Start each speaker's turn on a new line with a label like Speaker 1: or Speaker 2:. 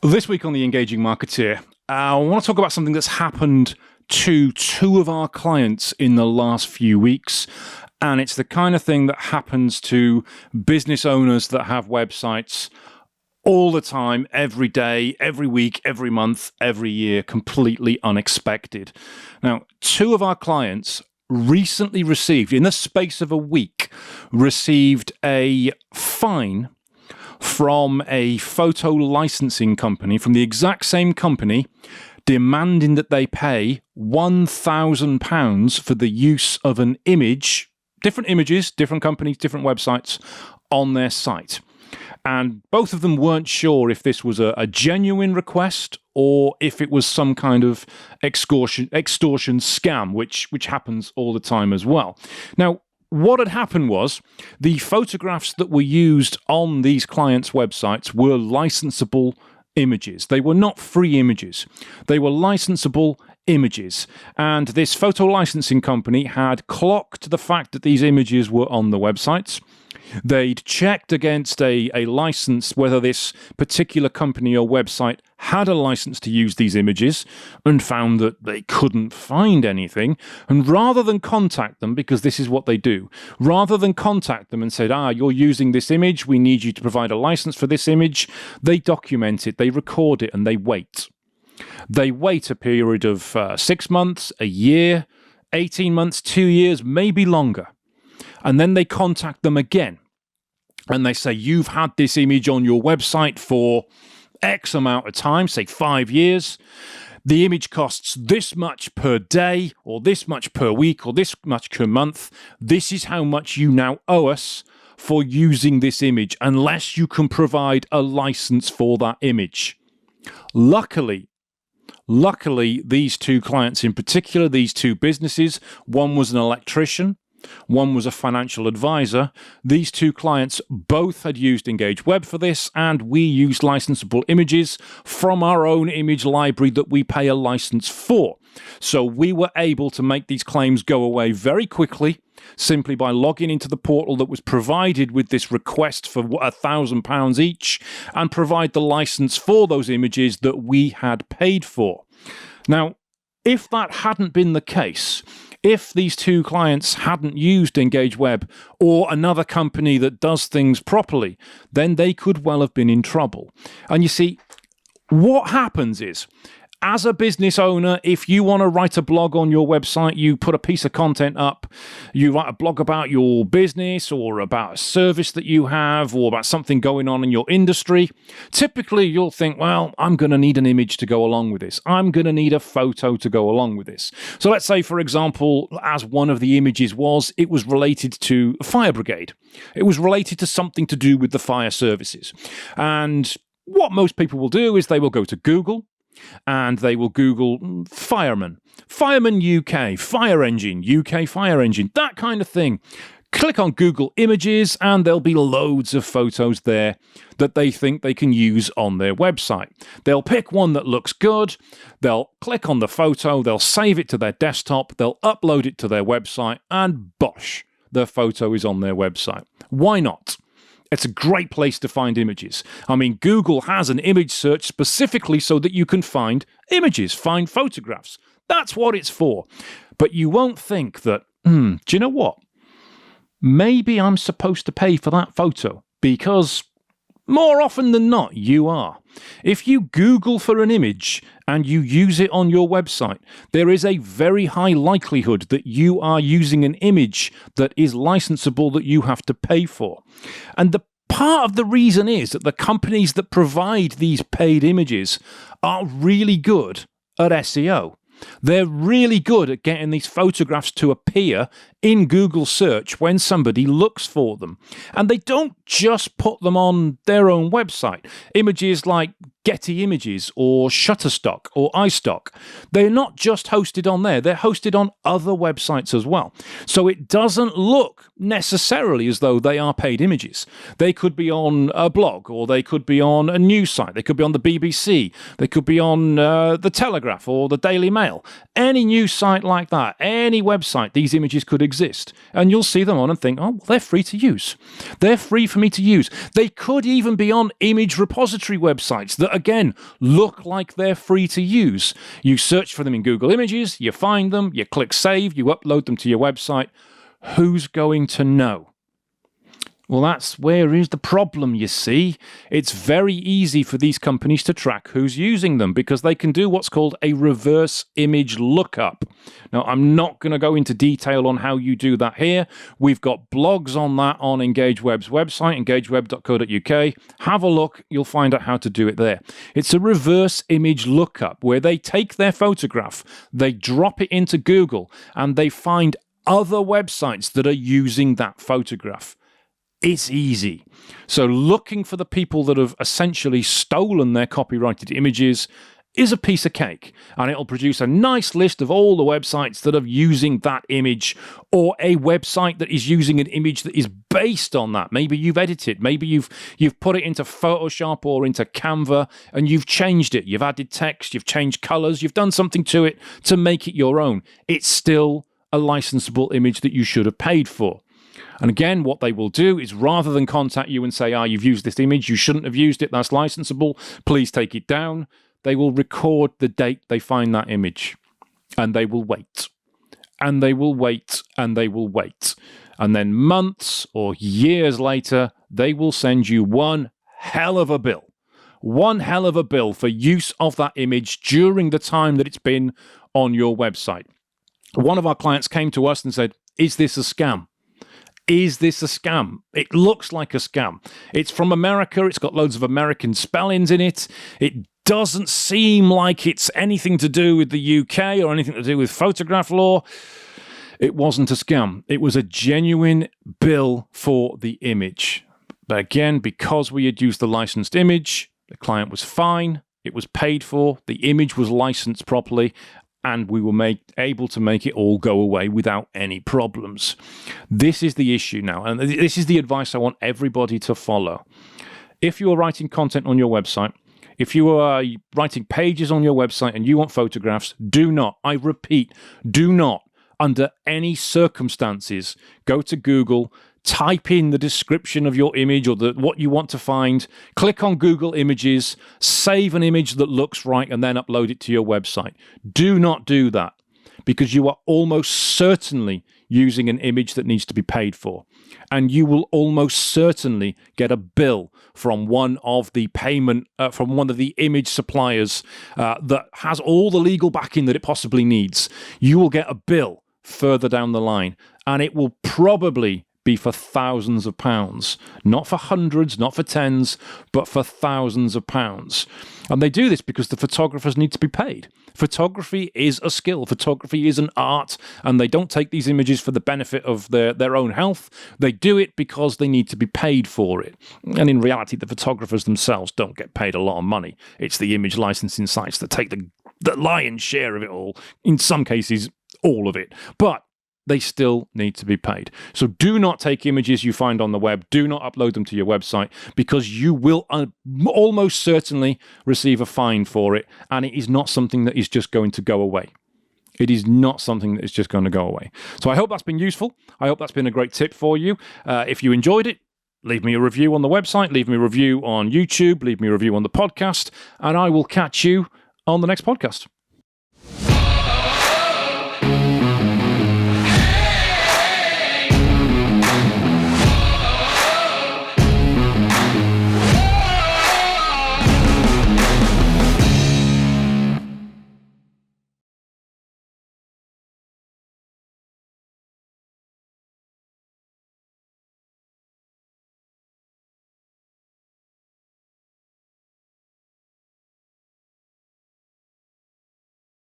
Speaker 1: This week on The Engaging Marketeer, I want to talk about something that's happened to two of our clients in the last few weeks. And it's the kind of thing that happens to business owners that have websites all the time, every day, every week, every month, every year, completely unexpected. Now, two of our clients recently received, in the space of a week, received a fine from a photo licensing company, from the exact same company, demanding that they pay £1,000 for the use of an image, different images, different companies, different websites, on their site. And both of them weren't sure if this was a genuine request or if it was some kind of extortion scam, which happens all the time as well. Now, what had happened was the photographs that were used on these clients' websites were licensable images. They were not free images. They were licensable images. And this photo licensing company had clocked the fact that these images were on the websites. They'd checked against a license whether this particular company or website had a license to use these images and found that they couldn't find anything. And rather than contact them, because this is what they do, rather than contact them and say, you're using this image, we need you to provide a license for this image, they document it, they record it, and they wait. They wait a period of 6 months, a year, 18 months, 2 years, maybe longer. And then they contact them again. And they say, you've had this image on your website for X amount of time, say 5 years. The image costs this much per day, or this much per week, or this much per month. This is how much you now owe us for using this image, unless you can provide a license for that image. Luckily, these two clients in particular, these two businesses, one was an electrician, one was a financial advisor. These two clients both had used Engage Web for this, and we used licensable images from our own image library that we pay a license for. So we were able to make these claims go away very quickly, simply by logging into the portal that was provided with this request for £1,000 each, and provide the license for those images that we had paid for. Now, if that hadn't been the case, if these two clients hadn't used Engage Web or another company that does things properly, then they could well have been in trouble. And you see, what happens is, as a business owner, if you want to write a blog on your website, you put a piece of content up, you write a blog about your business or about a service that you have or about something going on in your industry, typically you'll think, well, I'm going to need an image to go along with this. I'm going to need a photo to go along with this. So let's say, for example, as one of the images was, it was related to a fire brigade. It was related to something to do with the fire services. And what most people will do is they will go to Google, and they will Google fireman UK, fire engine, UK fire engine, that kind of thing. Click on Google Images, and there'll be loads of photos there that they think they can use on their website. They'll pick one that looks good, they'll click on the photo, they'll save it to their desktop, they'll upload it to their website, and bosh, the photo is on their website. Why not? It's a great place to find images. I mean, Google has an image search specifically so that you can find images, find photographs. That's what it's for. But you won't think that, do you know what? Maybe I'm supposed to pay for that photo, because more often than not, you are. If you Google for an image and you use it on your website, there is a very high likelihood that you are using an image that is licensable that you have to pay for. And the part of the reason is that the companies that provide these paid images are really good at SEO. They're really good at getting these photographs to appear in Google search when somebody looks for them. And they don't just put them on their own website. Images like Getty Images or Shutterstock or iStock, they're not just hosted on there, they're hosted on other websites as well. So it doesn't look necessarily as though they are paid images. They could be on a blog, or they could be on a news site, they could be on the BBC, they could be on the Telegraph or the Daily Mail. Any news site like that, any website, these images could exist. exist. And you'll see them on and think, oh, well, they're free to use. They're free for me to use. They could even be on image repository websites that, again, look like they're free to use. You search for them in Google Images, you find them, you click save, you upload them to your website. Who's going to know? Well, that's where is the problem, you see. It's very easy for these companies to track who's using them because they can do what's called a reverse image lookup. Now, I'm not going to go into detail on how you do that here. We've got blogs on that on EngageWeb's website, engageweb.co.uk. Have a look. You'll find out how to do it there. It's a reverse image lookup where they take their photograph, they drop it into Google, and they find other websites that are using that photograph. It's easy. So looking for the people that have essentially stolen their copyrighted images is a piece of cake, and it'll produce a nice list of all the websites that are using that image, or a website that is using an image that is based on that. Maybe you've edited, maybe you've put it into Photoshop or into Canva and you've changed it. You've added text, you've changed colors, you've done something to it to make it your own. It's still a licensable image that you should have paid for. And again, what they will do is rather than contact you and say, you've used this image, you shouldn't have used it, that's licensable, please take it down, they will record the date they find that image. And they will wait. And they will wait. And they will wait. And then months or years later, they will send you one hell of a bill. One hell of a bill for use of that image during the time that it's been on your website. One of our clients came to us and said, is this a scam? Is this a scam? It looks like a scam. It's from America. It's got loads of American spellings in it. It doesn't seem like it's anything to do with the UK or anything to do with photograph law. It wasn't a scam. It was a genuine bill for the image. But again, because we had used the licensed image, the client was fine. It was paid for. The image was licensed properly. And we were able to make it all go away without any problems. This is the issue now, and this is the advice I want everybody to follow. If you are writing content on your website, if you are writing pages on your website and you want photographs, do not, I repeat, do not, under any circumstances, go to Google, type in the description of your image or what you want to find, click on Google Images, save an image that looks right, and then upload it to your website. Do not do that, because you are almost certainly using an image that needs to be paid for. And you will almost certainly get a bill from one of the image suppliers that has all the legal backing that it possibly needs. You will get a bill further down the line, and it will probably be for thousands of pounds, not for hundreds, not for tens, but for thousands of pounds. And they do this because the photographers need to be paid. Photography is a skill. Photography is an art, and they don't take these images for the benefit of their own health. They do it because they need to be paid for it. And in reality, the photographers themselves don't get paid a lot of money. It's the image licensing sites that take the lion's share of it all, in some cases, all of it. But they still need to be paid. So do not take images you find on the web. Do not upload them to your website, because you will almost certainly receive a fine for it, and it is not something that is just going to go away. It is not something that is just going to go away. So I hope that's been useful. I hope that's been a great tip for you. If you enjoyed it, leave me a review on the website, leave me a review on YouTube, leave me a review on the podcast, and I will catch you on the next podcast.